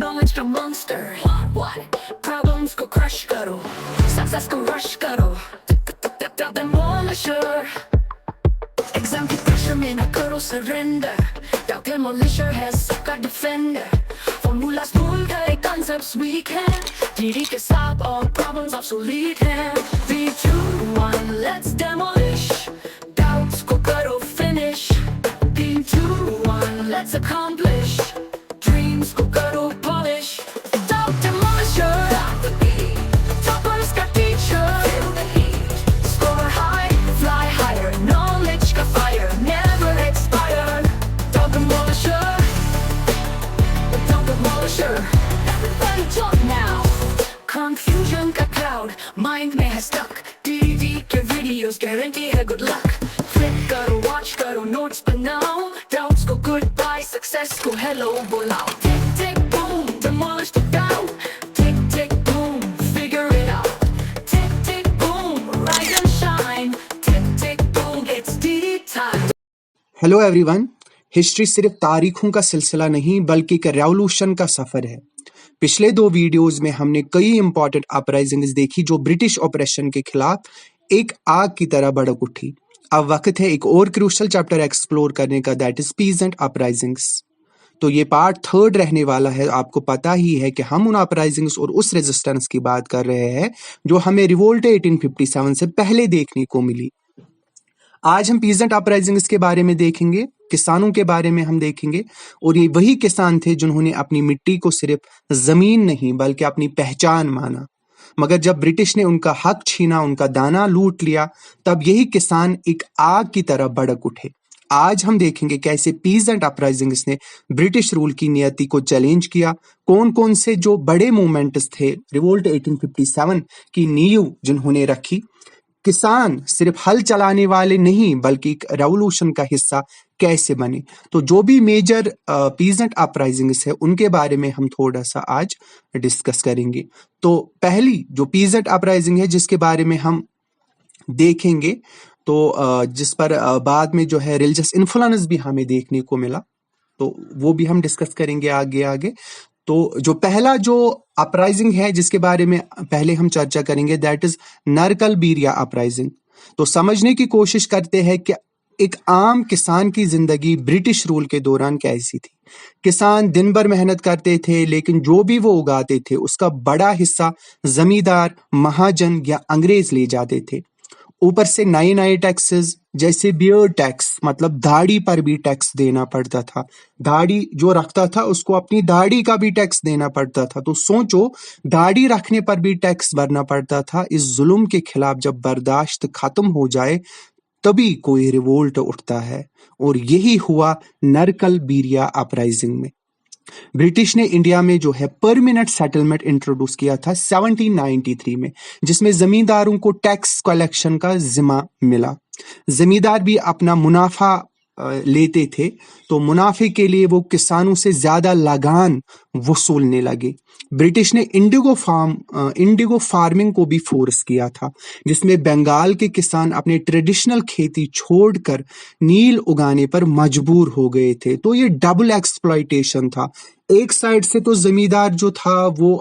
knowledge का monster. What? Problems को crush करो, success को rush करो. Demolisher. Exam की pressure में ना करो surrender. Demolisher है सबका defender. Formulas भूल गए, concepts weak हैं. DD के साथ all problems obsolete हैं. 3, 2, 1, let's demolish. Doubts को करो finish. 3, 2, 1, let's accomplish. Dreams को करो polish. Doubt demolisher. Doubt the beat. Toppers का teacher. Feel the heat. Score high, fly higher. Knowledge का fire never expire. Doubt demolisher. Doubt demolisher. Everybody talk now. Confusion का cloud, mind में है stuck. DD के videos guarantee है good luck. Click करो, watch करो, notes बनाओ. Doubts को goodbye, success को hello बुलाओ. Tick tick boom, demolish the doubt. Tick tick boom, figure it out. Tick tick boom, rise and shine. Tick tick boom, it's DD time. Hello everyone. History सिर्फ तारीखों का सिलसिला नहीं बल्कि एक रेवोल्यूशन का सफर है। पिछले 2 वीडियोस में हमने कई इंपॉर्टेंट अपराइजिंग्स देखी जो ब्रिटिश ऑपरेशन के खिलाफ एक आग की तरह भड़क उठी। अब वक्त है एक और क्रूशल चैप्टर एक्सप्लोर करने का, दैट इज पीसेंट अपराइजिंग्स। तो ये पार्ट 3 रहने वाला है। आपको पता ही है कि हम उन अपराइजिंग्स और उस रेजिस्टेंस की बात कर रहे हैं जो हमें रिवोल्ट 1857 से पहले देखने को मिली। आज हम पीसेंट अपराइजिंग्स के बारे में देखेंगे, किसानों के बारे में हम देखेंगे, और ये वही किसान थे जिन्होंने अपनी मिट्टी को सिर्फ जमीन नहीं बल्कि अपनी पहचान माना। मगर जब ब्रिटिश ने उनका हक छीना, उनका दाना लूट लिया, तब यही किसान एक आग की तरह भड़क उठे। आज हम देखेंगे कैसे पीसेंट अपराइजिंग्स ने ब्रिटिश रूल की नियति को चैलेंज किया, कौन कौन से जो बड़े मूवमेंट्स थे रिवोल्ट 1857 की नींव जिन्होंने रखी। किसान सिर्फ हल चलाने वाले नहीं बल्कि एक रेवोल्यूशन का हिस्सा कैसे बने। तो जो भी मेजर पीसेंट अपराइजिंग्स है उनके बारे में हम थोड़ा सा आज डिस्कस करेंगे। तो पहली जो पीसेंट अपराइजिंग है जिसके बारे में हम देखेंगे, तो जिस पर बाद में जो है रिलीजियस इन्फ्लुएंस भी हमें देखने को मिला, तो वो भी हम डिस्कस करेंगे आगे आगे। तो जो पहला जो अपराइजिंग है जिसके बारे में पहले हम चर्चा करेंगे, दैट इज नरकलबीरिया अपराइजिंग। तो समझने की कोशिश करते हैं कि एक आम किसान की जिंदगी ब्रिटिश रूल के दौरान कैसी थी। किसान दिन भर मेहनत करते थे, लेकिन जो भी वो उगाते थे उसका बड़ा हिस्सा जमींदार, महाजन या अंग्रेज ले जाते थे। ऊपर से नए नए टैक्सेस जैसे बियर्ड टैक्स, मतलब दाढ़ी पर भी टैक्स देना पड़ता था। दाढ़ी जो रखता था उसको अपनी दाढ़ी का भी टैक्स देना पड़ता था। तो सोचो, दाढ़ी रखने पर भी टैक्स भरना पड़ता था। इस जुल्म के खिलाफ जब बर्दाश्त खत्म हो जाए तभी कोई रिवोल्ट उठता है, और यही हुआ नरकलबीरिया अपराइजिंग में। ब्रिटिश ने इंडिया में जो है परमानेंट सेटलमेंट इंट्रोड्यूस किया था 1793 में, जिसमें जमींदारों को टैक्स कलेक्शन का जिम्मा मिला। जमींदार भी अपना मुनाफा लेते थे, तो मुनाफे के लिए वो किसानों से ज्यादा लगान वसूलने लगे। ब्रिटिश ने इंडिगो फार्मिंग को भी फोर्स किया था, जिसमें बंगाल के किसान अपने ट्रेडिशनल खेती छोड़कर नील उगाने पर मजबूर हो गए थे। तो ये डबल एक्सप्लॉयटेशन था। एक साइड से तो जमींदार जो था वो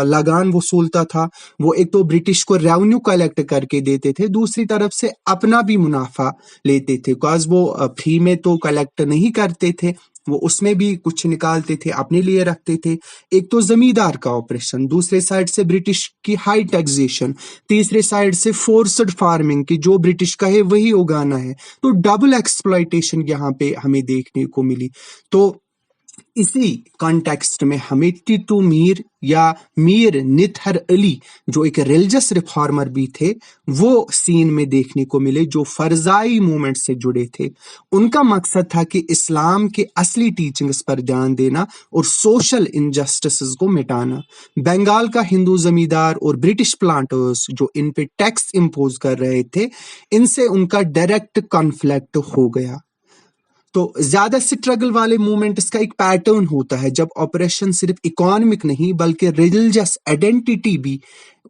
लगान वसूलता था, वो एक तो ब्रिटिश को रेवेन्यू कलेक्ट करके देते थे, दूसरी तरफ से अपना भी मुनाफा लेते थे, बिकॉज वो फ्री में तो कलेक्ट नहीं करते थे, वो उसमें भी कुछ निकालते थे, अपने लिए रखते थे। एक तो जमींदार का ऑपरेशन, दूसरे साइड से ब्रिटिश की हाई टैक्सेशन, तीसरे साइड से फोर्स्ड फार्मिंग की जो ब्रिटिश कहे वही उगाना है। तो डबल एक्सप्लॉयटेशन यहाँ पे हमें देखने को मिली। तो इसी कॉन्टेक्स्ट में हमें टीटू मीर या मीर निथर अली, जो एक रिलीजियस रिफॉर्मर भी थे, वो सीन में देखने को मिले, जो फरजाई मूवमेंट से जुड़े थे। उनका मकसद था कि इस्लाम के असली टीचिंग्स पर ध्यान देना और सोशल इनजस्टिसेस को मिटाना। बंगाल का हिंदू जमींदार और ब्रिटिश प्लांटर्स जो इन पे टैक्स इंपोज कर रहे थे, इनसे उनका डायरेक्ट कॉन्फ्लिक्ट हो गया। तो ज्यादा स्ट्रगल वाले मूवमेंट्स का एक पैटर्न होता है, जब ऑपरेशन सिर्फ इकोनॉमिक नहीं बल्कि रिलीजियस आइडेंटिटी भी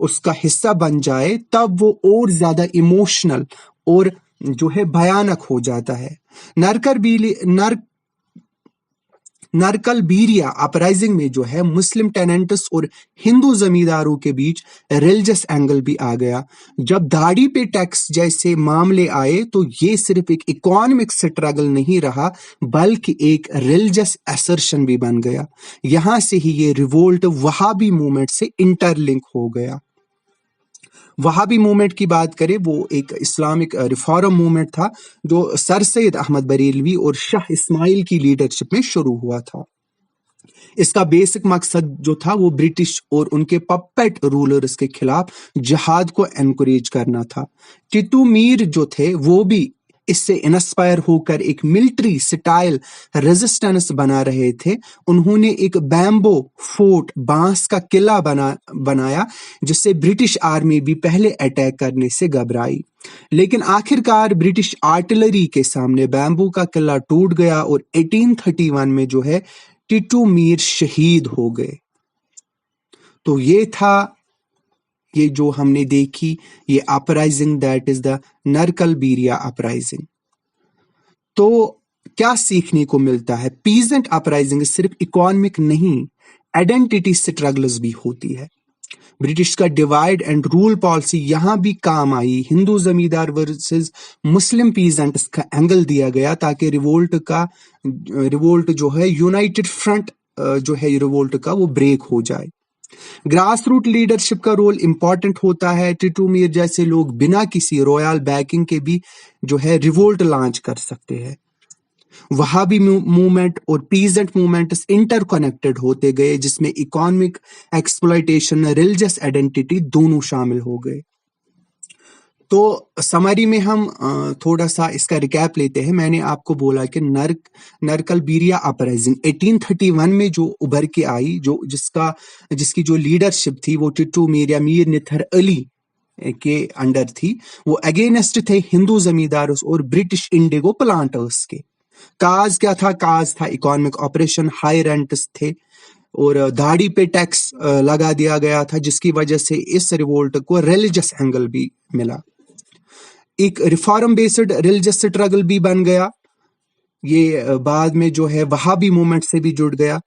उसका हिस्सा बन जाए, तब वो और ज्यादा इमोशनल और जो है भयानक हो जाता है। नरकल बीरिया अपराइजिंग में जो है मुस्लिम टेनेंट्स और हिंदू जमींदारों के बीच रिलीजियस एंगल भी आ गया। जब दाढ़ी पे टैक्स जैसे मामले आए तो ये सिर्फ एक इकोनॉमिक स्ट्रगल नहीं रहा बल्कि एक रिलीजियस असर्शन भी बन गया। यहां से ही ये रिवोल्ट वहाबी मूवमेंट से इंटरलिंक हो गया। वहाबी मूवमेंट की बात करें, वो एक इस्लामिक रिफॉर्म मूवमेंट था जो सर सैयद अहमद बरेलवी और शाह इस्माइल की लीडरशिप में शुरू हुआ था। इसका बेसिक मकसद जो था वो ब्रिटिश और उनके पपेट रूलर्स के खिलाफ जिहाद को एनकरेज करना था। टिटू मीर जो थे वो भी इससे इंस्पायर होकर एक मिलिट्री स्टाइल रेजिस्टेंस बना रहे थे। उन्होंने एक बैम्बो फोर्ट, बांस का किला बनाया जिससे ब्रिटिश आर्मी भी पहले अटैक करने से घबराई। लेकिन आखिरकार ब्रिटिश आर्टिलरी के सामने बैम्बू का किला टूट गया और 1831 में जो है टिटू मीर शहीद हो गए। तो ये था, ये जो हमने देखी ये uprising, that is the Narkelberia uprising. तो क्या सीखने को मिलता है? पीजेंट अपराइजिंग सिर्फ इकोनॉमिक नहीं, आइडेंटिटी स्ट्रगल्स भी होती है। ब्रिटिश का डिवाइड एंड रूल पॉलिसी यहां भी काम आई। हिंदू जमींदार वर्सेस मुस्लिम पीजेंट्स का एंगल दिया गया ताकि रिवोल्ट जो है यूनाइटेड फ्रंट जो है रिवोल्ट का वो ब्रेक हो जाए। ग्रास रूट लीडरशिप का रोल इंपॉर्टेंट होता है। टिटू मीर जैसे लोग बिना किसी रॉयल बैकिंग के भी जो है रिवोल्ट लॉन्च कर सकते हैं। वहाबी मूवमेंट और पीजेंट मूवमेंट इंटरकनेक्टेड होते गए जिसमें इकोनॉमिक एक्सप्लॉयटेशन, रिलीजियस आइडेंटिटी दोनों शामिल हो गए। तो समरी में हम थोड़ा सा इसका रिकैप लेते हैं। मैंने आपको बोला कि नरकल बीरिया अपराइजिंग 1831 में जो उभर के आई, जिसकी जो लीडरशिप थी वो टिटू मीर या मीर निथर अली के अंडर थी। वो अगेंस्ट थे हिंदू जमींदारों और ब्रिटिश इंडिगो प्लांटर्स के। काज क्या था? काज था इकोनॉमिक ऑपरेशन, हाई रेंट्स थे और दाढ़ी पे टैक्स लगा दिया गया था जिसकी वजह से इस रिवोल्ट को रिलीजियस एंगल भी मिला। एक रिफॉर्म बेस्ड रिलीजियस स्ट्रगल भी बन गया। ये बाद में जो है वहाबी मूवमेंट से भी जुड़ गया।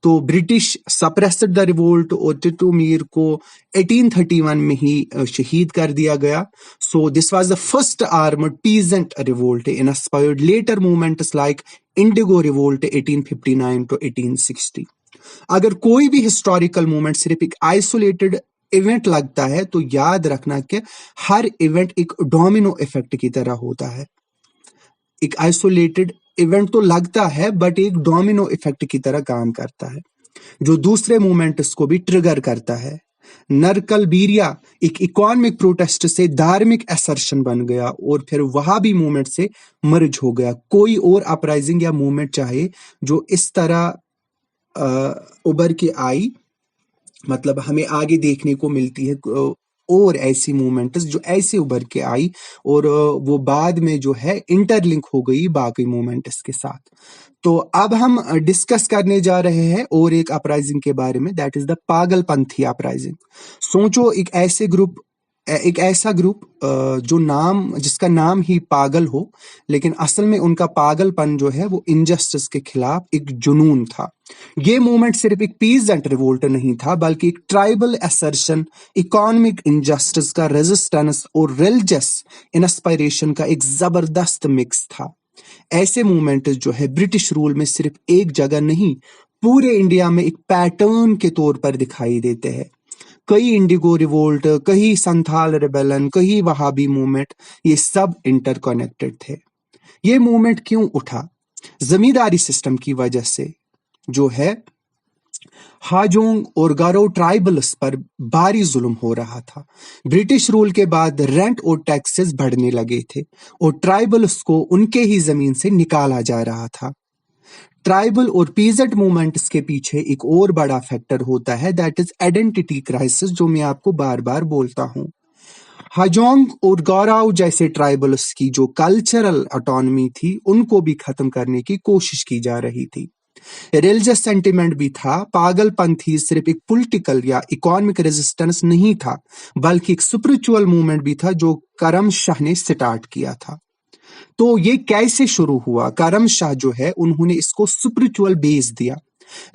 तो ब्रिटिश सप्रेस्ड द रिवोल्ट और टिटू मीर को 1831 में ही शहीद कर दिया गया। So this was the first armed peasant revolt inspired later movements like indigo revolt 1859 to 1860। अगर कोई भी हिस्टोरिकल मूवमेंट सिर्फ एक आइसोलेटेड इवेंट लगता है तो याद रखना कि हर इवेंट एक डोमिनो इफेक्ट की तरह होता है। एक आइसोलेटेड इवेंट तो लगता है बट एक डोमिनो इफेक्ट की तरह काम करता है जो दूसरे मूवमेंट्स को भी ट्रिगर करता है। नरकल बीरिया एक इकोनॉमिक प्रोटेस्ट से धार्मिक असर्शन बन गया और फिर वहाबी मूवमेंट से मर्ज हो गया। कोई और अपराइजिंग या मूवमेंट चाहे जो इस तरह उभर के आई, मतलब हमें आगे देखने को मिलती है और ऐसी मूवमेंट्स जो ऐसे उभर के आई और वो बाद में जो है इंटरलिंक हो गई बाकी मूवमेंट्स के साथ। तो अब हम डिस्कस करने जा रहे हैं और एक अपराइजिंग के बारे में, दैट इज द पागलपंथी अपराइजिंग। सोचो एक ऐसा ग्रुप जिसका नाम ही पागल हो, लेकिन असल में उनका पागलपन जो है वो इनजस्टिस के खिलाफ एक जुनून था। ये मूवमेंट सिर्फ एक पीजेंट रिवोल्ट नहीं था बल्कि एक ट्राइबल असर्शन, इकोनॉमिक इनजस्टिस का रेजिस्टेंस और रिलीजियस इंस्पिरेशन का एक जबरदस्त मिक्स था। ऐसे मूवमेंट जो है ब्रिटिश रूल में सिर्फ एक जगह नहीं, पूरे इंडिया में एक पैटर्न के तौर पर दिखाई देते हैं। कई इंडिगो रिवोल्ट, कई संथाल रिबेलन, कई वहाबी मूवमेंट, ये सब इंटरकनेक्टेड थे। ये मूवमेंट क्यों उठा? जमींदारी सिस्टम की वजह से जो है हाजोंग और गारो ट्राइबल्स पर भारी जुल्म हो रहा था। ब्रिटिश रूल के बाद रेंट और टैक्सेस बढ़ने लगे थे और ट्राइबल्स को उनके ही जमीन से निकाला जा रहा था। ट्राइबल और पीजेंट मूवमेंट्स के पीछे एक और बड़ा फैक्टर होता है, दैट इज आइडेंटिटी क्राइसिस, जो मैं आपको बार बार बोलता हूं। हाजोंग और गौराव जैसे ट्राइबल्स की जो कल्चरल ऑटोनॉमी थी उनको भी खत्म करने की कोशिश की जा रही थी। रिलीजियस सेंटिमेंट भी था। पागलपंथी सिर्फ एक पॉलिटिकल या इकोनॉमिक रेजिस्टेंस नहीं था बल्कि एक स्पिरिचुअल मूवमेंट भी था जो करम शाह ने स्टार्ट किया था। तो ये कैसे शुरू हुआ? करम शाह जो है उन्होंने इसको स्पिरिचुअल बेस दिया,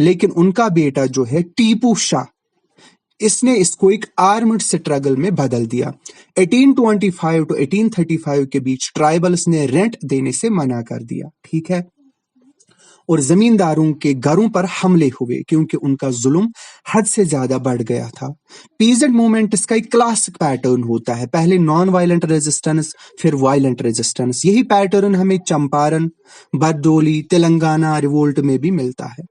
लेकिन उनका बेटा जो है टीपू शाह, इसने इसको एक आर्म्ड स्ट्रगल में बदल दिया। 1825 टू 1835 के बीच ट्राइबल्स ने रेंट देने से मना कर दिया, ठीक है, और जमींदारों के घरों पर हमले हुए क्योंकि उनका जुल्म हद से ज्यादा बढ़ गया था। पीजेंट मूवमेंट इसका एक क्लासिक पैटर्न होता है, पहले नॉन वायलेंट रेजिस्टेंस, फिर वायलेंट रेजिस्टेंस। यही पैटर्न हमें चंपारण, बरदोली, तेलंगाना रिवोल्ट में भी मिलता है।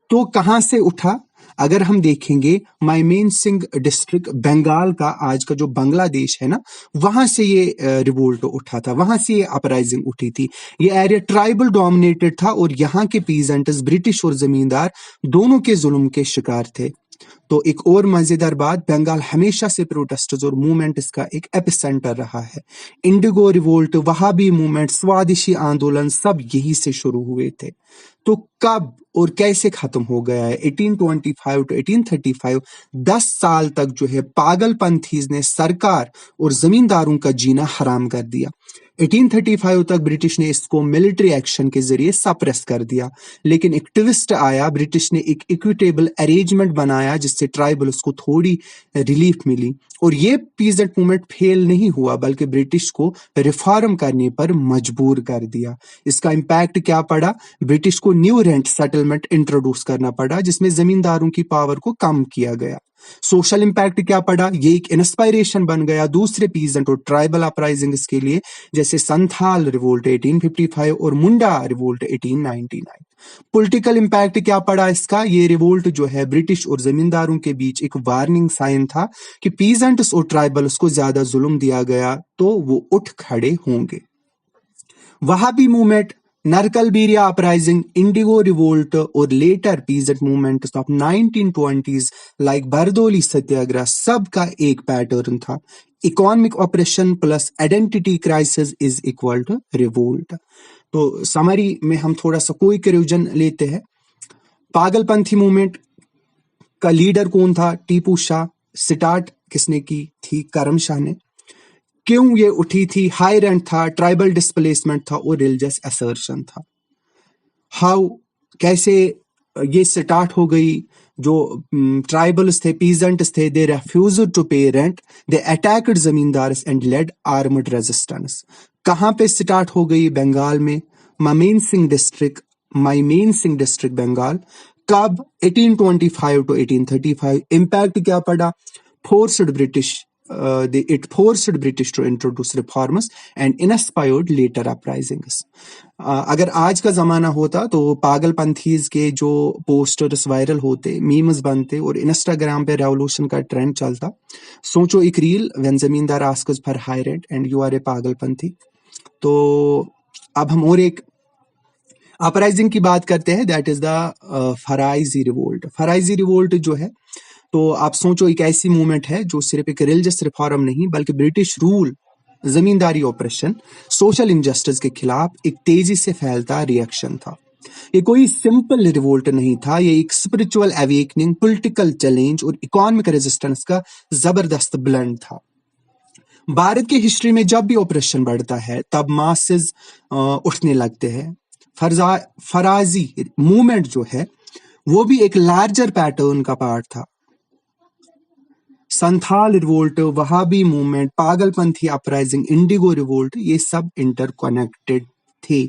तो कहां से उठा? अगर हम देखेंगे माइमेन सिंह डिस्ट्रिक्ट बंगाल का, आज का जो बांग्लादेश है ना, वहां से ये रिवोल्ट उठा था, वहां से ये अपराइजिंग उठी थी। ये एरिया ट्राइबल डोमिनेटेड था और यहाँ के पीजेंट्स ब्रिटिश और जमींदार दोनों के जुल्म के शिकार थे। तो एक और मजेदार बात, बंगाल हमेशा से प्रोटेस्टर्स और मूवमेंट इसका एक एपिसेंटर रहा है। इंडिगो रिवोल्ट, वहाबी मूवमेंट, स्वादिशी आंदोलन सब यही से शुरू हुए थे। तो कब और कैसे खत्म हो गया है? 1825 टू 1835 10 साल तक जो है पागलपंथीज ने सरकार और जमींदारों का जीना हराम कर दिया। 1835 तक ब्रिटिश ने इसको मिलिट्री एक्शन के जरिए सप्रेस कर दिया, लेकिन एक ट्विस्ट आया, ब्रिटिश ने एक इक्विटेबल अरेंजमेंट बनाया जिससे ट्राइबल्स को थोड़ी रिलीफ मिली, और ये पीजेंट मूवमेंट फेल नहीं हुआ बल्कि ब्रिटिश को रिफॉर्म करने पर मजबूर कर दिया। इसका इम्पैक्ट क्या पड़ा? ब्रिटिश को न्यू रेंट सेटलमेंट इंट्रोड्यूस करना पड़ा जिसमें जमींदारों की पावर को कम किया गया। सोशल इम्पैक्ट क्या पड़ा? ये एक इंस्पायरेशन बन गया दूसरे पीजेंट और ट्राइबल अपराइजिंग्स के लिए, जैसे संथाल रिवोल्ट 1855 और मुंडा रिवोल्ट 1899। पॉलिटिकल इम्पैक्ट क्या पड़ा इसका? ये रिवोल्ट जो है ब्रिटिश और जमींदारों के बीच एक वार्निंग साइन था कि पीजेंट्स और ट्राइबल्स को ज्यादा जुल्म दिया गया तो वो उठ खड़े होंगे। Wahabi movement, Narkelberia uprising, indigo revolt और later peasant movements of 1920s like Bardoli Satyagraha, सब का एक पैटर्न था, economic oppression plus identity crisis is equal to revolt. तो समरी में हम थोड़ा सा कोई रिवीजन लेते हैं। पागलपंथी मूवमेंट का लीडर कौन था? टीपू शाह। स्टार्ट किसने की थी? करम शाह ने। क्यों ये उठी थी? हाई रेंट था, ट्राइबल डिस्प्लेसमेंट था और रिलीजियस असर्शन था। हाउ, कैसे ये स्टार्ट हो गई? जो ट्राइबल्स थे, पीजेंट्स थे, they refused to pay rent, they attacked zamindars and led armed resistance. कहां पे स्टार्ट हो गई? बंगाल में, माइमेन सिंह डिस्ट्रिक्ट बंगाल। कब? 1825 टू 1835। इम्पैक्ट क्या पड़ा? It forced British to introduce reforms and inspired later uprisings. अगर आज का जमाना होता तो पागलपंथीज के जो पोस्टर्स वायरल होते, मीम्स बनते और इंस्टाग्राम पे रेवोल्यूशन का ट्रेंड चलता। सोचो एक reel, when zamindar asks for high rent and you are a Pagalpanthi. तो अब हम और एक अपराइजिंग की बात करते हैं, that is the Faraizi revolt. Faraizi revolt जो है, तो आप सोचो एक ऐसी मूवमेंट है जो सिर्फ एक रिलीजियस रिफॉर्म नहीं बल्कि ब्रिटिश रूल, जमींदारी ऑपरेशन, सोशल इनजस्टिस के खिलाफ एक तेजी से फैलता रिएक्शन था। ये कोई सिंपल रिवोल्ट नहीं था, ये एक स्पिरिचुअल अवेकनिंग, पॉलिटिकल चैलेंज और इकोनॉमिक रेजिस्टेंस का जबरदस्त ब्लेंड था। भारत की हिस्ट्री में जब भी ऑपरेशन बढ़ता है तब मासेस उठने लगते हैं। फराजी मूवमेंट जो है वो भी एक लार्जर पैटर्न का पार्ट था। Santhal revolt, Wahabi movement, Pagalpanthi uprising, indigo revolt, ये सब इंटरकनेक्टेड थे,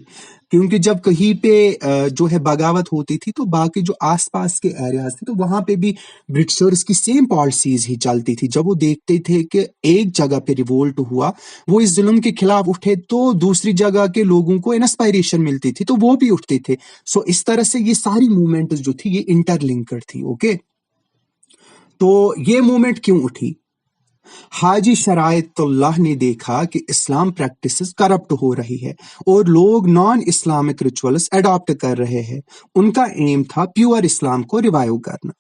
क्योंकि जब कहीं पे जो है बगावत होती थी तो बाकी जो आसपास के एरियाज थे तो वहां पे भी ब्रिटिशर्स की सेम पॉलिसीज ही चलती थी। जब वो देखते थे कि एक जगह पे रिवोल्ट हुआ, वो इस जुल्म के खिलाफ उठे, तो दूसरी जगह के लोगों को इंस्पायरेशन मिलती थी तो वो भी उठते थे। सो इस तरह से ये सारी मूवमेंट जो थी ये इंटरलिंक्ड थी। ओके, तो ये मूवमेंट क्यों उठी? हाजी शरायतुल्लाह ने देखा कि इस्लाम प्रैक्टिसेस करप्ट हो रही है और लोग नॉन इस्लामिक रिचुअल्स अडॉप्ट कर रहे हैं। उनका एम था प्योर इस्लाम को रिवाइव करना।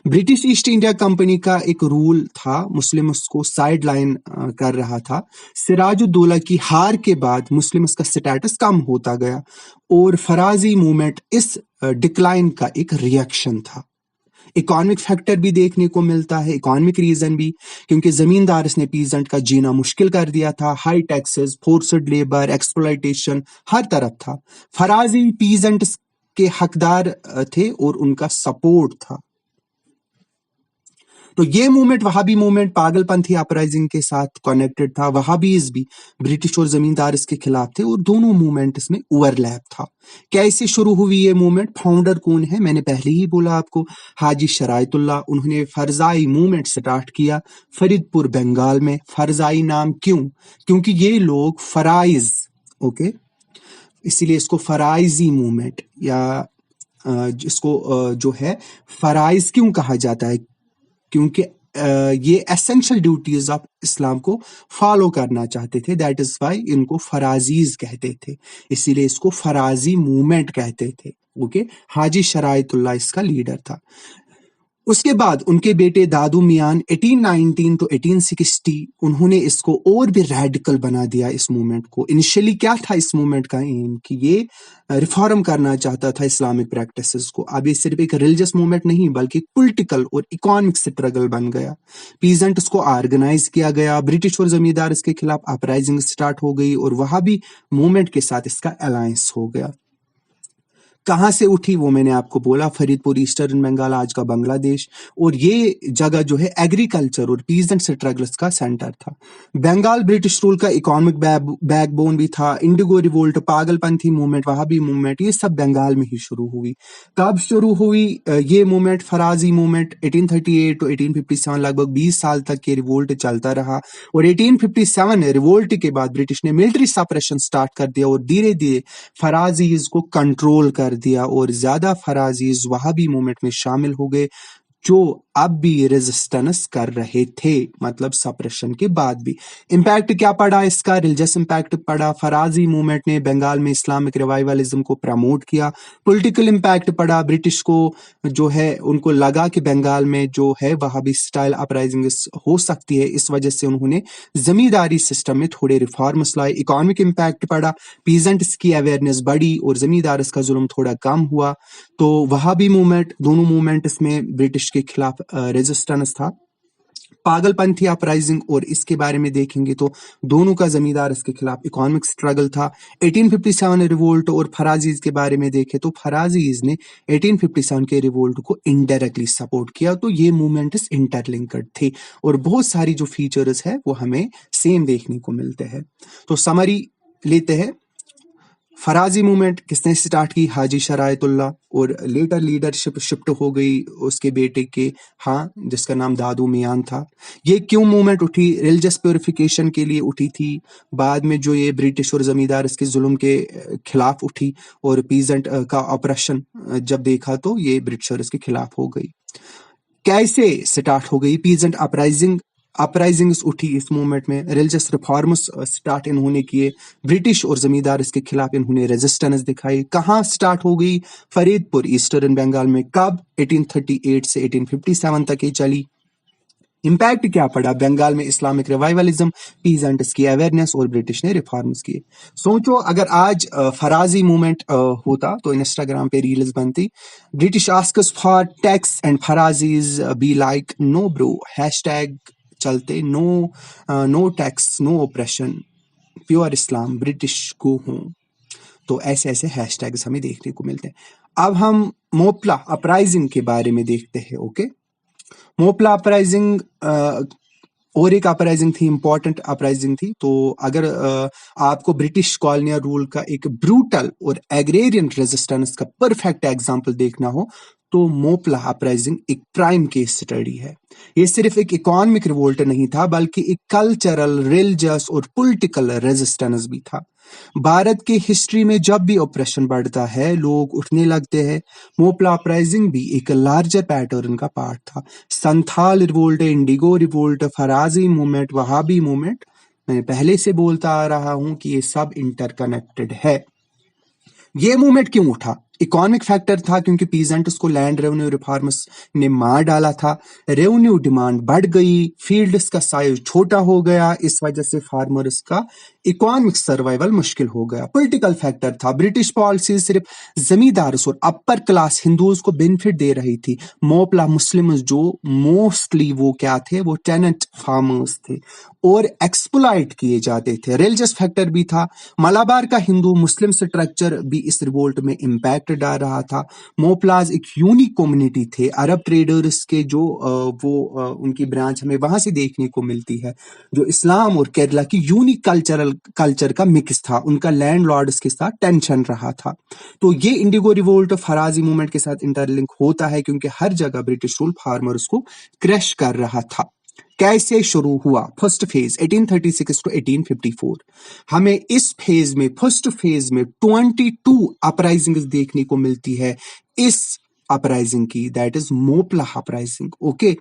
ब्रिटिश ईस्ट इंडिया कंपनी का एक रूल था, मुस्लिम्स को साइड लाइन कर रहा था। सिराजुद्दौला की हार के बाद मुस्लिम्स का स्टेटस कम होता गया और फराजी मूवमेंट इस डिक्लाइन का एक रिएक्शन था। इकोनॉमिक फैक्टर भी देखने को मिलता है, इकोनॉमिक रीजन भी, क्योंकि जमींदार ने पीजेंट का जीना मुश्किल कर दिया था। High taxes, forced labour, exploitation हर तरफ था। फराजी पीजेंट के हकदार थे और उनका सपोर्ट था। तो ये movement, Wahabi movement, Pagalpanthi uprising के साथ कनेक्टेड था। वहाबीज भी ब्रिटिश और जमींदार के खिलाफ थे और दोनों मूवमेंट्स में ओवरलैप था। कैसे शुरू हुई ये मूवमेंट, फाउंडर कौन है, मैंने पहले ही बोला आपको, हाजी शरायतुल्लाह। उन्होंने फरजाई मूवमेंट स्टार्ट किया फरीदपुर बंगाल में। फरजाई नाम क्यों? क्योंकि ये लोग फराइज, ओके, इसीलिए इसको फराइजी मूवमेंट या जिसको जो है फराइज क्यों कहा जाता है, क्योंकि ये एसेंशियल ड्यूटीज ऑफ इस्लाम को फॉलो करना चाहते थे। दैट इज वाई इनको फराजीज कहते थे, इसीलिए इसको फराजी मूवमेंट कहते थे। ओके, हाजी शरायतुल्लाह इसका लीडर था। उसके बाद उनके बेटे दादू मियान 1819 to 1860 उन्होंने इसको और भी रेडिकल बना दिया इस मूवमेंट को। इनिशियली क्या था इस मूवमेंट का एम, कि ये रिफॉर्म करना चाहता था इस्लामिक प्रैक्टिसेस को। अब ये सिर्फ एक रिलीजियस मूवमेंट नहीं बल्कि पॉलिटिकल और इकोनॉमिक स्ट्रगल बन गया। पीजेंट्स को ऑर्गेनाइज किया गया, ब्रिटिश और जमींदार इसके खिलाफ अपराइजिंग स्टार्ट हो गई और वहाबी मूवमेंट के साथ इसका अलायंस हो गया। कहाँ से उठी वो मैंने आपको बोला, फरीदपुर, ईस्टर्न बंगाल, आज का बांग्लादेश। और ये जगह जो है एग्रीकल्चर और पीजेंट स्ट्रगल्स का सेंटर था। बंगाल ब्रिटिश रूल का इकोनॉमिक बैकबोन भी था। Indigo revolt, Pagalpanthi movement, Wahabi movement, ये सब बंगाल में ही शुरू हुई। कब शुरू हुई ये मूवमेंट, फराजी मूवमेंट? 1838 to 1857, लगभग 20 साल तक ये रिवोल्ट चलता रहा। और 1857 रिवोल्ट के बाद ब्रिटिश ने मिलिट्री सप्रेशन स्टार्ट कर दिया और धीरे धीरे फराजीज को कंट्रोल कर दिया और ज्यादा फराजीज वहाबी मूवमेंट में शामिल हो गए, जो अब भी रेजिस्टेंस कर रहे थे, मतलब सप्रेशन के बाद भी। इंपैक्ट क्या पड़ा इसका? रिलीजियस इंपैक्ट पड़ा। फराजी मूवमेंट ने बंगाल में इस्लामिक रिवाइवलिज्म को प्रमोट किया। पॉलिटिकल इंपैक्ट पड़ा, ब्रिटिश को जो है उनको लगा कि बंगाल में जो है वहाबी स्टाइल अपराइजिंग हो सकती है, इस वजह से उन्होंने जमींदारी सिस्टम में थोड़े रिफॉर्म्स लाए। इकोनॉमिक इंपैक्ट पड़ा, पीजेंट्स की अवेयरनेस बढ़ी और जमींदार का जुल्म थोड़ा कम हुआ। तो वहाबी मूवमेंट, दोनों मूवमेंट्स में ब्रिटिश के खिलाफ रेजिस्टेंस था। पागलपंथी अपराइजिंग और इसके बारे में देखेंगे तो दोनों का जमींदार इसके खिलाफ इकोनॉमिक स्ट्रगल था। 1857 रिवोल्ट और फराजीज के बारे में देखें तो फराजीज ने 1857 के रिवोल्ट को इनडायरेक्टली सपोर्ट किया। तो ये मूवमेंट्स इंटरलिंक्ड थे और बहुत सारी जो फीचर्स है वो हमें सेम देखने को मिलते हैं। तो समरी लेते हैं। फराजी मूवमेंट किसने स्टार्ट की? हाजी शरायतुल्लाह। और लेटर लीडरशिप शिफ्ट हो गई उसके बेटे के, हाँ, जिसका नाम दादू मियान था। ये क्यों मूवमेंट उठी? रिलीजियस प्योरिफिकेशन के लिए उठी थी। बाद में जो ये ब्रिटिश और जमींदार इसके जुल्म के खिलाफ उठी और पीजेंट का ऑपरेशन जब देखा तो ये ब्रिटिशर्स के खिलाफ हो गई। कैसे स्टार्ट हो गई पीजेंट अपराइजिंग्स उठी इस मूवमेंट में? रिलीजियस रिफॉर्म्स स्टार्ट इन्होंने किए, ब्रिटिश और जमींदार इसके खिलाफ इन्होंने रेजिस्टेंस दिखाई। कहाँ स्टार्ट हो गई? फरीदपुर, ईस्टर्न बंगाल में। कब? 1838 से 1857 तक ये चली। इंपैक्ट क्या पड़ा? बंगाल में इस्लामिक रिवाइवलिज्म, पीजेंट्स की अवेयरनेस और ब्रिटिश ने रिफॉर्म्स किए। सोचो अगर आज फराजी मूवमेंट होता तो इंस्टाग्राम पे रील्स बनती, British asks for tax and Faraizis be like no bro, hashtag चलते, no tax, no oppression, pure Islam, British को होम। तो ऐसे ऐसे हैशटैग्स हमें देखने को मिलते हैं। अब हम मोपला अपराइजिंग के बारे में देखते हैं। ओके, मोपला अपराइजिंग और एक अपराइजिंग थी, इंपॉर्टेंट अपराइजिंग थी। तो अगर आपको ब्रिटिश कॉलोनियल रूल का एक ब्रूटल और एग्रेरियन रेजिस्टेंस का परफेक्ट एग्जांपल देखना हो तो मोपला अपराइजिंग एक प्राइम केस स्टडी है। ये सिर्फ एक इकोनॉमिक रिवोल्ट नहीं था बल्कि एक कल्चरल, रिलीजियस और पॉलिटिकल रेजिस्टेंस भी था। भारत के हिस्ट्री में जब भी ऑपरेशन बढ़ता है लोग उठने लगते हैं। मोपला अपराइजिंग भी एक लार्जर पैटर्न का पार्ट था। Santhal revolt, Indigo revolt, फराजी movement, Wahabi movement, मैं पहले से बोलता आ रहा हूं कि ये सब इंटरकनेक्टेड है। ये मूवमेंट क्यों उठा? इकोनॉमिक फैक्टर था क्योंकि पीजेंट्स को लैंड रेवेन्यू रिफॉर्म्स ने मार डाला था, रेवेन्यू डिमांड बढ़ गई, फील्ड्स का साइज छोटा हो गया, इस वजह से फार्मर्स का इकोनॉमिक सर्वाइवल मुश्किल हो गया। पॉलिटिकल फैक्टर था, ब्रिटिश पॉलिसी सिर्फ जमींदारों और अपर क्लास हिंदूज को बेनिफिट दे रही थी। मोपला मुस्लिम जो मोस्टली वो क्या थे, वो टेनेंट फार्मर्स थे और एक्सप्लॉइट किए जाते थे। रिलीजियस फैक्टर भी था, मलाबार का हिंदू मुस्लिम स्ट्रक्चर भी इस रिवोल्ट में इम्पैक्ट डाल रहा था। मोपलाज एक यूनिक कम्युनिटी थे, अरब ट्रेडर्स के जो उनकी ब्रांच हमें वहां से देखने को मिलती है, जो इस्लाम और केरला की यूनिक कल्चर का मिक्स था। उनका लैंड लॉर्ड्स के साथ टेंशन रहा था। तो ये इंडिगो रिवोल्ट फराजी मूवमेंट के साथ इंटरलिंक होता है क्योंकि हर जगह ब्रिटिश रूल फार्मर्स को क्रैश कर रहा था। कैसे शुरू हुआ? First phase 1836 to 1854। हमें इस फेज में, फर्स्ट फेज में 22 अपराइजिंग देखने को मिलती है। इस अपराइजिंग की, that is Moplah uprising. Okay,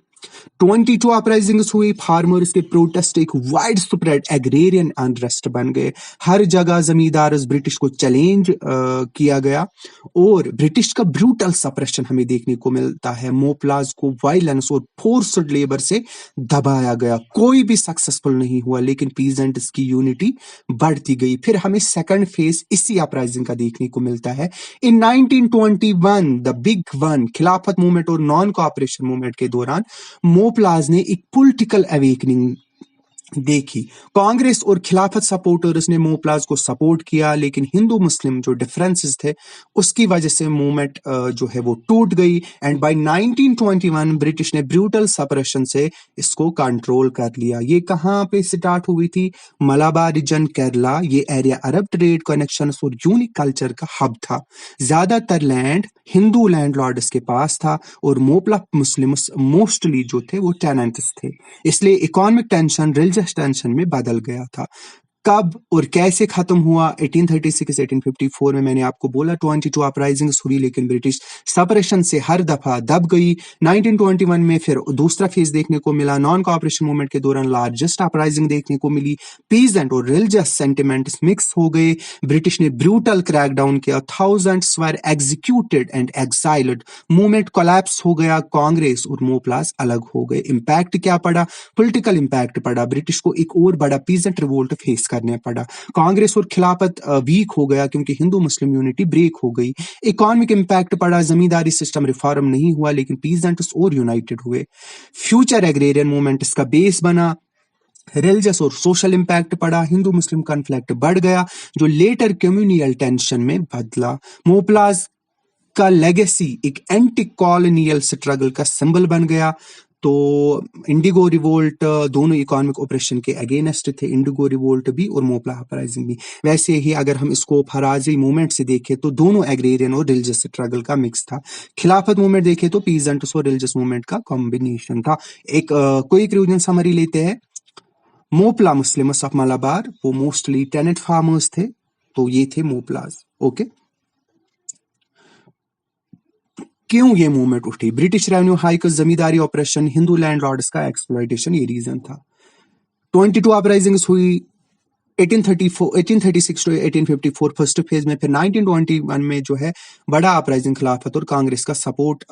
22 uprisings हुई। फार्मर्स के प्रोटेस्ट एक वाइड स्प्रेड एग्रेरियन अनरेस्ट बन गए। हर जगह जमींदार ब्रिटिश को चैलेंज किया गया और ब्रिटिश का ब्रूटल सप्रेशन हमें देखने को मिलता है। मोपलाज को वायलेंस और फोर्स्ड लेबर से दबाया गया, कोई भी सक्सेसफुल नहीं हुआ, लेकिन पीजेंट्स की यूनिटी बढ़ती गई। फिर हमें सेकंड फेज इसी अपराइजिंग का देखने को मिलता है। इन 1921 द बिग वन, खिलाफत मूवमेंट और नॉन कोऑपरेशन मूवमेंट के दौरान मोपलाज ने एक पॉलिटिकल अवेकनिंग देखी। कांग्रेस और खिलाफत सपोर्टर्स ने मोपलाज को सपोर्ट किया, लेकिन हिंदू मुस्लिम जो डिफरेंसेस थे उसकी वजह से मूवमेंट जो है वो टूट गई। एंड बाय 1921 ब्रिटिश ने ब्रूटल सप्रेशन से इसको कंट्रोल कर लिया। ये कहाँ पे स्टार्ट हुई थी? मलाबार रीजन, केरला। ये एरिया अरब ट्रेड कनेक्शन और यूनिक कल्चर का हब था। ज्यादातर लैंड हिंदू लैंडलॉर्ड्स के पास था और मोपला मुस्लिम मोस्टली जो थे वो टेनेंट्स थे। इसलिए इकोनॉमिक टेंशन रिलीजियस टेंशन में बदल गया था। कब और कैसे खत्म हुआ? 1836 1854 में मैंने आपको बोला 22 अपराइजिंग्स हुई, लेकिन ब्रिटिश सपरेशन से हर दफा दब गई। 1921 में फिर दूसरा फेज देखने को मिला। नॉन कोऑपरेशन मूवमेंट के दौरान लार्जेस्ट अपराइजिंग देखने को मिली। पीजेंट और रिलीजियस सेंटिमेंट्स मिक्स हो गए। ब्रिटिश ने ब्रूटल क्रैकडाउन किया, thousands were executed and exiled. Movement collapse हो गया, कांग्रेस और मोपलाज अलग हो गए। इंपैक्ट क्या पड़ा? पॉलिटिकल इंपैक्ट पड़ा। ब्रिटिश को एक और बड़ा पीजेंट रिवोल्ट फेस करने पड़ा। कांग्रेस और खिलाफत वीक हो गया क्योंकि हिंदू मुस्लिम यूनिटी ब्रेक हो गई। इकोनॉमिक इंपैक्ट पड़ा, जमींदारी सिस्टम रिफॉर्म नहीं हुआ, लेकिन पीजेंट्स और यूनाइटेड हुए। फ्यूचर एग्रेरियन मूवमेंट इसका बेस बना। रिलीजियस और सोशल इंपैक्ट पड़ा, हिंदू मुस्लिम कॉन्फ्लिक्ट बढ़ गया जो लेटर कम्युनियल टेंशन में बदला। मोपलाज का लेगेसी एक एंटी कॉलोनियल स्ट्रगल का सिंबल बन गया। तो इंडिगो रिवोल्ट दोनों इकोनॉमिक ऑपरेशन के अगेंस्ट थे, इंडिगो रिवोल्ट भी और मोपला अपराइजिंग भी। वैसे ही अगर हम इसको फराजी मूवमेंट से देखें तो दोनों एग्रेरियन और रिलीजियस स्ट्रगल का मिक्स था। खिलाफत मूवमेंट देखें तो पीजेंट्स और रिलीजियस मूवमेंट का कॉम्बिनेशन था। एक क्विक रिवीजन समरी लेते हैं। मोपला मुस्लिम्स ऑफ मलाबार वो मोस्टली टेनेंट फार्मर्स थे, तो ये थे मोपलाज। ओके, क्यों ये मूवमेंट उठी? ब्रिटिश रेवेन्यू हाइक, जमींदारी ऑपरेशन, हिंदू लैंडलॉर्ड्स का एक्सप्लॉइटेशन, ये रीजन था। 22 अपराइजिंग्स हुई 1836 टू 1854 फर्स्ट फेज में। फिर 1921 में जो है बड़ा अपराइजिंग खिलाफत और कांग्रेस का सपोर्ट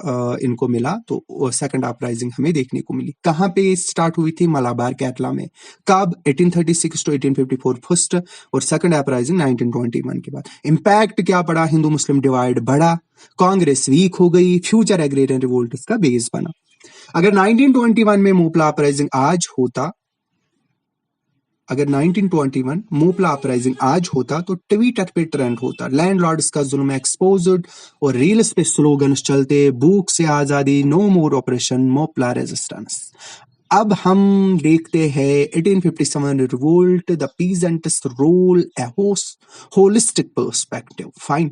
इनको मिला, तो सेकंड अपराइजिंग हमें देखने को मिली। कहां पे स्टार्ट हुई थी? मलाबार, केरला में। कब? 1836 टू 1854 फर्स्ट और सेकंड अपराइजिंग 1921 के बाद। इंपैक्ट क्या पड़ा? हिंदू मुस्लिम डिवाइड बढ़ा, कांग्रेस वीक हो गई, फ्यूचर एग्रेरियन रिवोल्ट इसका बेस बना। अगर 1921 में मोपला अपराइजिंग आज होता, अगर 1921 मोपला अपराइजिंग आज होता तो ट्विटर पे ट्रेंड होता, लैंडलॉर्ड्स का जुल्म एक्सपोज्ड और रील्स पे स्लोगन्स चलते, भूख से आजादी, no more operation, Moplah resistance. अब हम देखते हैं 1857 revolt, the peasants role, a holistic perspective. Fine,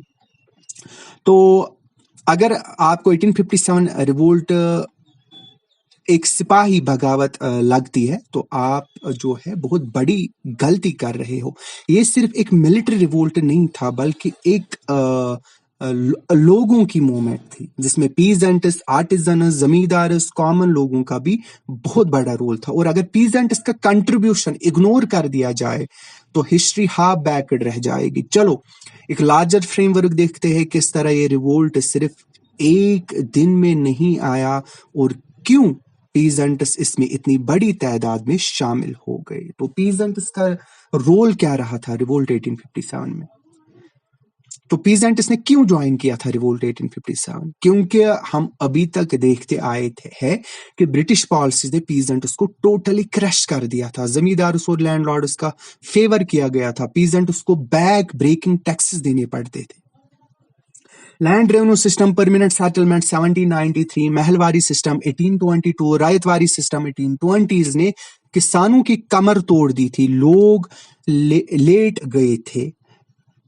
तो अगर आपको 1857 रिवोल्ट एक सिपाही बगावत लगती है तो आप जो है बहुत बड़ी गलती कर रहे हो। ये सिर्फ एक मिलिट्री रिवोल्ट नहीं था, बल्कि एक लोगों की मूवमेंट थी, जिसमें पीजेंट्स, आर्टिजनस, जमींदारस, कॉमन लोगों का भी बहुत बड़ा रोल था। और अगर पीजेंट्स का कंट्रीब्यूशन इग्नोर कर दिया जाए तो हिस्ट्री हाफ बैकवर्ड रह जाएगी। चलो एक लार्जर फ्रेमवर्क देखते हैं, किस तरह ये रिवोल्ट सिर्फ एक दिन में नहीं आया और क्यों पीजेंट्स इसमें इतनी बड़ी तादाद में शामिल हो गए। तो पीजेंट्स का रोल क्या रहा था रिवोल्ट 1857 में? तो पीजेंट्स ने क्यों ज्वाइन किया था रिवोल्ट 1857? क्योंकि हम अभी तक देखते आए थे है कि ब्रिटिश पॉलिसीज ने पीजेंट्स को टोटली क्रश कर दिया था। जमींदारों और लैंडलॉर्ड्स का फेवर किया गया था। पीजेंट्स को बैक ब्रेकिंग टैक्सेस देने पड़ते थे। Land revenue system, permanent settlement 1793, Mahalwari system 1822, Ryotwari system 1820s ने किसानों की कमर तोड़ दी थी। लोग लेट गए थे,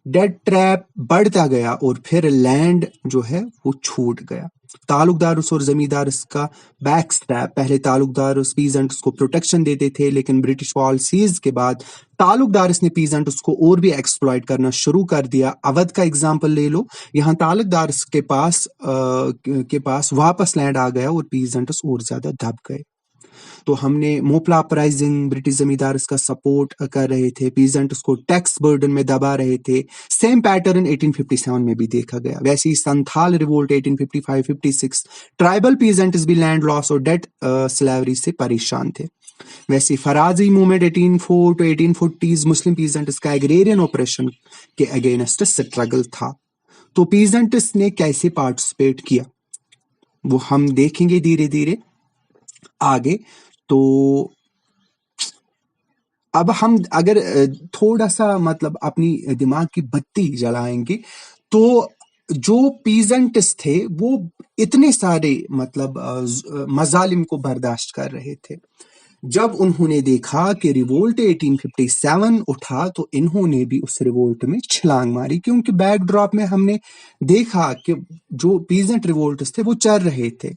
डेट ट्रैप बढ़ता गया और फिर लैंड जो है वो छूट गया। तालुकदार और जमींदार का बैक स्टैप, पहले तालुकदार पीजेंट्स को प्रोटेक्शन देते थे, लेकिन ब्रिटिश पॉलिसीज के बाद तालुकदार ने पीजेंट्स को और भी एक्सप्लॉइट करना शुरू कर दिया। अवध का एग्जांपल ले लो, यहाँ तालुकदार के पास वापस लैंड आ गया और पीजेंट्स और ज्यादा दब गए। तो हमने मोपला अपराइजिंग, ब्रिटिश जमींदार का सपोर्ट कर रहे थे, पीजेंट्स को टैक्स बर्डन में दबा रहे थे। सेम पैटर्न 1857 में भी देखा गया। वैसे ही संथाल रिवोल्ट 1855-56, ट्राइबल पीजेंट्स भी लैंड लॉस और डेट स्लेवरी से परेशान थे। वैसे Faraizi movement 1804 to 1840s, Muslim peasants का एग्रेरियन ऑपरेशन के अगेंस्ट स्ट्रगल था। तो पीजेंट्स ने कैसे पार्टिसिपेट किया वो हम देखेंगे धीरे धीरे आगे। तो अब हम अगर थोड़ा सा मतलब अपनी दिमाग की बत्ती जलाएंगे तो जो पीजेंट्स थे वो इतने सारे मतलब मजालिम को बर्दाश्त कर रहे थे। जब उन्होंने देखा कि रिवोल्ट 1857 उठा तो इन्होंने भी उस रिवोल्ट में छलांग मारी, क्योंकि बैकड्रॉप में हमने देखा कि जो पीजेंट रिवोल्ट्स थे वो चल रहे थे।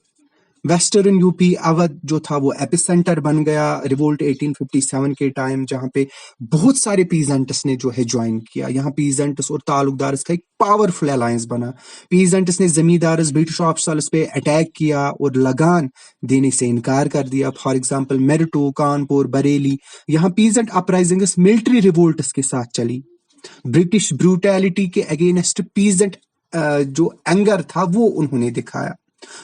वेस्टर्न यूपी अवध जो था वो एपिसेंटर बन गया रिवोल्ट 1857 के टाइम, जहां पे बहुत सारे पीजेंट्स ने जो है ज्वाइन किया। यहाँ पीजेंट्स और तालुकदार्स का एक पावरफुल अलायंस बना। पीजेंट्स ने जमींदार्स, ब्रिटिश ऑफिसर्स पे अटैक किया और लगान देने से इनकार कर दिया। फॉर एग्जाम्पल मेरठू, कानपुर, बरेली, यहाँ पीजेंट अपराइजिंग्स मिलिट्री रिवोल्ट्स के साथ चली। ब्रिटिश ब्रूटैलिटी के अगेंस्ट पीजेंट जो एंगर था वो उन्होंने दिखाया।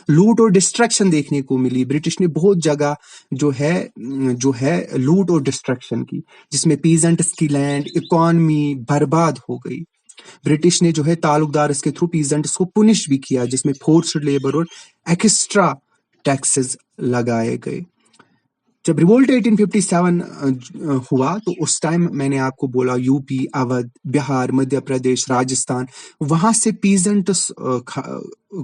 लूट और डिस्ट्रक्शन देखने को मिली। ब्रिटिश ने बहुत जगह जो है लूट और डिस्ट्रक्शन की, जिसमें पीजेंट्स की लैंड, इकोनॉमी बर्बाद हो गई। ब्रिटिश ने जो है तालुकदार के थ्रू पीजेंट्स को पुनिश भी किया, जिसमें फोर्स्ड लेबर और एक्स्ट्रा टैक्सेस लगाए गए। जब रिवोल्ट 1857 हुआ तो उस टाइम मैंने आपको बोला यूपी, अवध, बिहार, मध्य प्रदेश, राजस्थान, वहां से पीजेंट्स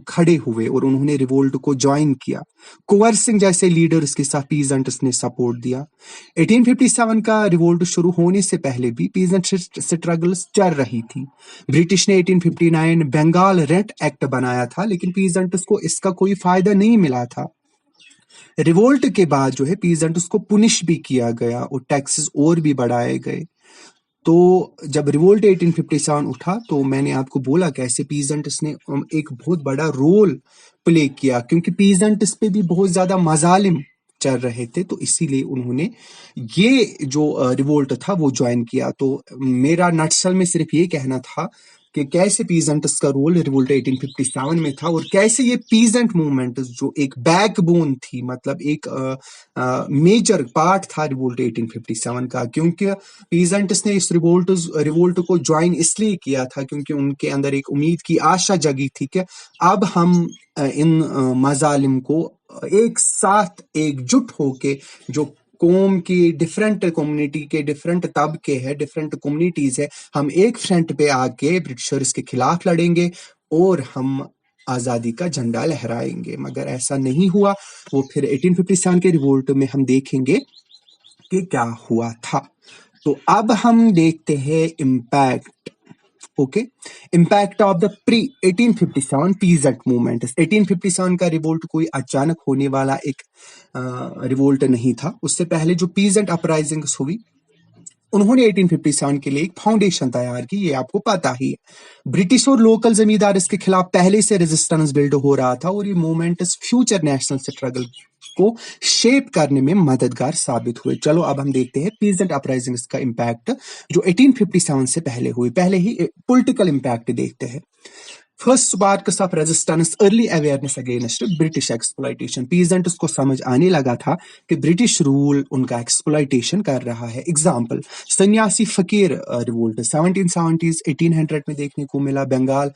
खड़े हुए और उन्होंने रिवोल्ट को ज्वाइन किया। कुंवर सिंह जैसे लीडर्स के साथ पीजेंट्स ने सपोर्ट दिया। 1857 का रिवोल्ट शुरू होने से पहले भी पीजेंट स्ट्रगल्स चल रही थी। ब्रिटिश ने 1859 बंगाल रेंट एक्ट बनाया था, लेकिन पीजेंट्स को इसका कोई फायदा नहीं मिला था। रिवोल्ट के बाद जो है पीजेंट्स को पुनिश भी किया गया और टैक्सेस और भी बढ़ाए गए। तो जब रिवोल्ट 1857 उठा तो मैंने आपको बोला कैसे पीजेंट्स ने एक बहुत बड़ा रोल प्ले किया, क्योंकि पीजेंट्स पे भी बहुत ज्यादा मजालिम चल रहे थे, तो इसीलिए उन्होंने ये जो रिवोल्ट था वो ज्वाइन किया। तो मेरा नटशल में सिर्फ ये कहना था कि कैसे पीजेंट्स का रोल रिवोल्ट 1857 में था और कैसे ये पीजेंट मूवमेंट जो एक बैकबोन थी, मतलब एक मेजर पार्ट था रिवोल्ट 1857 का। क्योंकि पीजेंट्स ने इस रिवोल्ट को ज्वाइन इसलिए किया था क्योंकि उनके अंदर एक उम्मीद की आशा जगी थी कि अब हम इन मजालिम को एक साथ एकजुट होके, जो कौम की डिफरेंट कम्युनिटी के डिफरेंट तबके है, डिफरेंट कम्युनिटीज है, हम एक फ्रंट पे आके ब्रिटिशर्स के खिलाफ लड़ेंगे और हम आजादी का झंडा लहराएंगे। मगर ऐसा नहीं हुआ। वो फिर 1857 के रिवोल्ट में हम देखेंगे कि क्या हुआ था। तो अब हम देखते हैं impact. Okay, impact of the pre 1857 peasant movement. 1857 का रिवोल्ट कोई अचानक होने वाला एक रिवोल्ट नहीं था। उससे पहले जो पीजेंट अपराइजिंग्स हुई उन्होंने 1857 के लिए एक फाउंडेशन तैयार की, ये आपको पता ही है। ब्रिटिश और लोकल जमींदार इसके खिलाफ पहले से रेजिस्टेंस बिल्ड हो रहा था और ये मूवमेंट इस फ्यूचर नेशनल स्ट्रगल को शेप करने में मददगार साबित हुए। चलो अब हम देखते हैं पीजेंट अपराइजिंग्स का इम्पैक्ट जो 1857 से पहले हुए। पहले ही पॉलिटिकल इम्पैक्ट देखते हैं। First sparks of resistance early awareness against British exploitation. Peasants को समझ आने लगा था कि ब्रिटिश रूल उनका एक्सप्लॉइटेशन कर रहा है। एग्जाम्पल, सन्यासी फकीर रिवोल्ट 1770s 1800 में देखने को मिला। बंगाल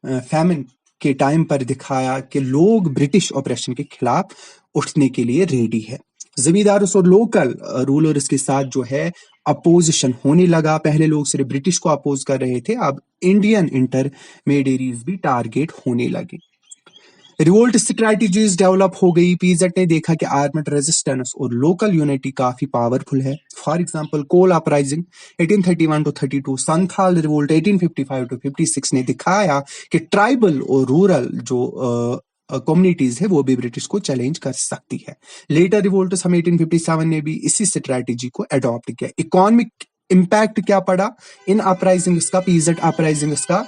फैमिन के टाइम पर दिखाया कि लोग ब्रिटिश ऑपरेशन के खिलाफ उठने के लिए रेडी है। जमींदारों और लोकल रूलर्स के साथ जो है अपोजिशन होने लगा। पहले लोग सिर्फ ब्रिटिश को अपोज कर रहे थे, अब इंडियन इंटरमीडियरीज भी टारगेट होने लगे। रिवोल्ट स्ट्रेटजीज डेवलप हो गई। पीजेंट ने देखा कि आर्मड रेजिस्टेंस और लोकल यूनिटी काफी पावरफुल है। For example, Kol uprising 1831 to 32, Santhal revolt 1855 to 56 ने दिखाया कि ट्राइबल और रूरल जो कम्युनिटीज है वो भी ब्रिटिश को चैलेंज कर सकती है। लेटर रिवोल्ट हम 1857 ने भी इसी स्ट्रेटजी को अडॉप्ट किया। इकोनॉमिक इंपैक्ट क्या पड़ा इन अपराइजिंग्स का, पीजेंट अपराइजिंग्स का?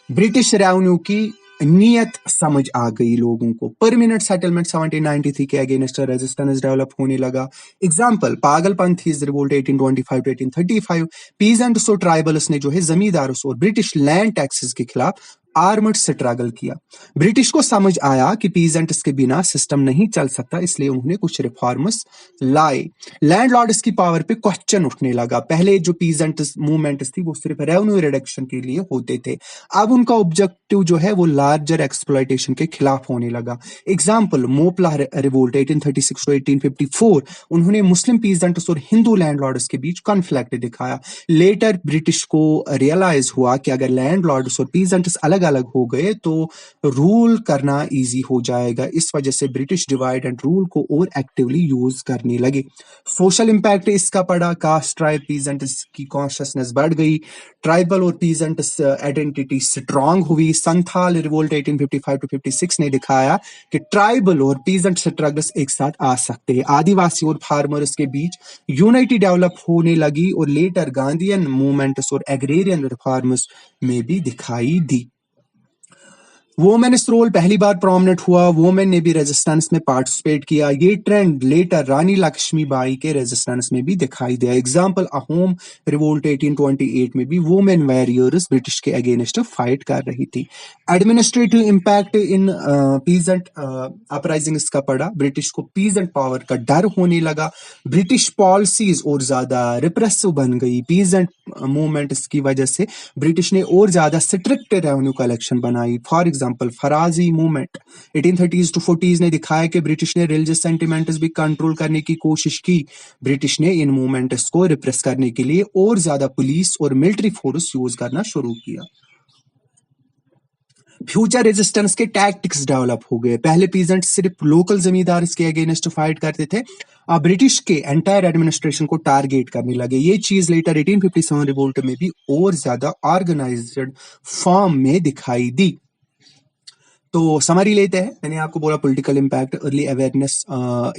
ब्रिटिश रेवेन्यू की नियत समझ आ गई लोगों को। परमानेंट सेटलमेंट 1793 के अगेंस्ट रेजिस्टेंस डेवलप होने लगा। Example, Pagalpanthis revolt 1825 to 1835। Peasants और ट्राइबल्स ने जो है जमींदारों और ब्रिटिश लैंड टैक्सेस के खिलाफ आर्मड स्ट्रगल किया। ब्रिटिश को समझ आया कि पीजेंट्स के बिना सिस्टम नहीं चल सकता, इसलिए उन्होंने कुछ रिफॉर्म्स लाए। लैंडलॉर्ड्स की पावर पे क्वेश्चन उठने लगा। पहले जो पीजेंट्स मूवमेंट्स थी वो सिर्फ रेवेन्यू रिडक्शन के लिए होते थे, अब उनका ऑब्जेक्टिव जो है वो लार्जर एक्सप्लॉइटेशन के खिलाफ होने लगा। एग्जाम्पल, मोपला रिवोल्ट 1836 to 1854, उन्होंने मुस्लिम पीजेंट्स और हिंदू लैंडलॉर्ड्स के बीच कॉन्फ्लिक्ट दिखाया। लेटर ब्रिटिश को रियलाइज हुआ कि अगर लैंडलॉर्ड्स और पीजेंट्स अलग अलग हो गए तो रूल करना इजी हो जाएगा। इस वजह से ब्रिटिश डिवाइड एंड रूल को और एक्टिवली यूज करने लगे। सोशल इंपैक्ट इसका पड़ा। कास्ट, ट्राइब, पीजेंट्स की कॉन्शियसनेस बढ़ गई। ट्राइबल और पीजेंट्स आइडेंटिटी स्ट्रांग हुई। संथाल रिवोल्ट 1855 to 56 ने दिखाया कि ट्राइबल और पीजेंट स्ट्रगल्स एक साथ आ सकते हैं। आदिवासी और फार्मर्स के बीच यूनिटी डेवलप होने लगी और लेटर गांधीयन मूवमेंट्स और एग्रेरियन रिफॉर्म्स में भी दिखाई दी। वोमेन्स रोल पहली बार प्रोमिनेंट हुआ। वोमेन ने भी रेजिस्टेंस में पार्टिसिपेट किया। ये ट्रेंड लेटर रानी लक्ष्मीबाई के रेजिस्टेंस में भी दिखाई दिया। एग्जाम्पल, अहोम रिवोल्ट 1828 में भी वोमेन वॉरियर्स ब्रिटिश के अगेंस्ट फाइट कर रही थी। एडमिनिस्ट्रेटिव इंपैक्ट इन पीजेंट अपराइजिंग्स का पड़ा। ब्रिटिश को पीजेंट पावर का डर होने लगा। ब्रिटिश पॉलिसीज और ज्यादा रिप्रेसिव बन गई। पीजेंट मूवमेंट्स की वजह से ब्रिटिश ने और ज्यादा स्ट्रिक्ट रेवेन्यू कलेक्शन बनाई। For example, फराजी movement 1830s to 40s ने दिखाया कि ब्रिटिश ने रिलीजियस सेंटिमेंट्स भी कंट्रोल करने की कोशिश की। ब्रिटिश ने इन मूवमेंट्स को रिप्रेस करने के लिए और ज्यादा पुलिस और मिलिट्री फोर्स यूज करना शुरू किया। फ्यूचर रेजिस्टेंस के टैक्टिक्स डेवलप हो गए। पहले पीजेंट सिर्फ लोकल जमींदार इसके अगेंस्ट फाइट करते थे, अब ब्रिटिश के एंटायर एडमिनिस्ट्रेशन को टारगेट करने लगे। ये चीज लेटर 1857 रिवोल्ट में भी और ज्यादा ऑर्गेनाइज्ड फॉर्म में दिखाई दी। तो समरी लेते हैं। मैंने आपको बोला पॉलिटिकल इंपैक्ट, अर्ली अवेयरनेस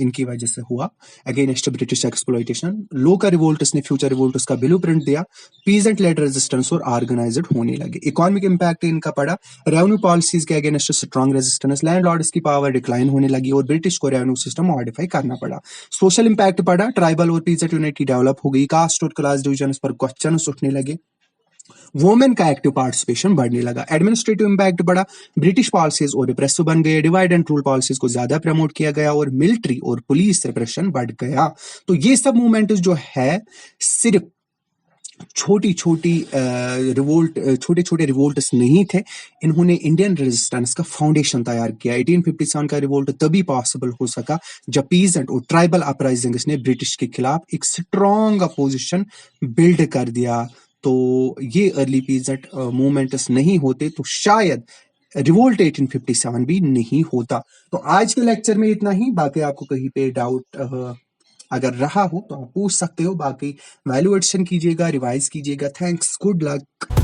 इनकी वजह से हुआ against British exploitation. Local revolts ने फ्यूचर रिवोल्ट्स का ब्लूप्रिंट दिया। पीजेंट लेड रेजिस्टेंस और ऑर्गेनाइज्ड होने लगे। इकोनॉमिक इंपैक्ट इनका पड़ा। रेवेन्यू पॉलिसीज के अगेंस्ट स्ट्रॉन्ग रेजिस्टेंस, लैंडलॉर्ड्स की पावर डिक्लाइन होने लगी और ब्रिटिश को रेवेन्यू सिस्टम मॉडिफाई करना पड़ा। सोशल इंपैक्ट पड़ा। ट्राइबल और पीजेंट यूनिटी डेवलप हो गई। कास्ट और क्लास डिविजन पर क्वेश्चन उठने लगे। वोमेन का एक्टिव पार्टिसिपेशन बढ़ने लगा। एडमिनिस्ट्रेटिव इंपैक्ट बढ़ा। ब्रिटिश पॉलिसीज और रिप्रेसिव बन गए। डिवाइड एंड रूल पॉलिसीज को ज्यादा प्रमोट किया गया और मिलिट्री और पुलिस रिप्रेशन बढ़ गया। तो ये सब मूवमेंट जो है सिर्फ छोटी छोटी रिवोल्ट, छोटे छोटे रिवोल्ट्स नहीं थे, इन्होंने इंडियन रेजिस्टेंस का फाउंडेशन तैयार किया। 1857 का रिवोल्ट तभी पॉसिबल हो सका जब पीजेंट और ट्राइबल अपराइजिंग्स ने ब्रिटिश के खिलाफ एक स्ट्रॉन्ग अपोजिशन बिल्ड कर दिया। तो ये अर्ली पीजेंट मूवमेंट्स नहीं होते तो शायद रिवोल्ट 1857 भी नहीं होता। तो आज के लेक्चर में इतना ही। बाकी आपको कहीं पे डाउट अगर रहा हो तो आप पूछ सकते हो। बाकी वैल्यू एडिशन कीजिएगा, रिवाइज कीजिएगा। Thanks, good luck.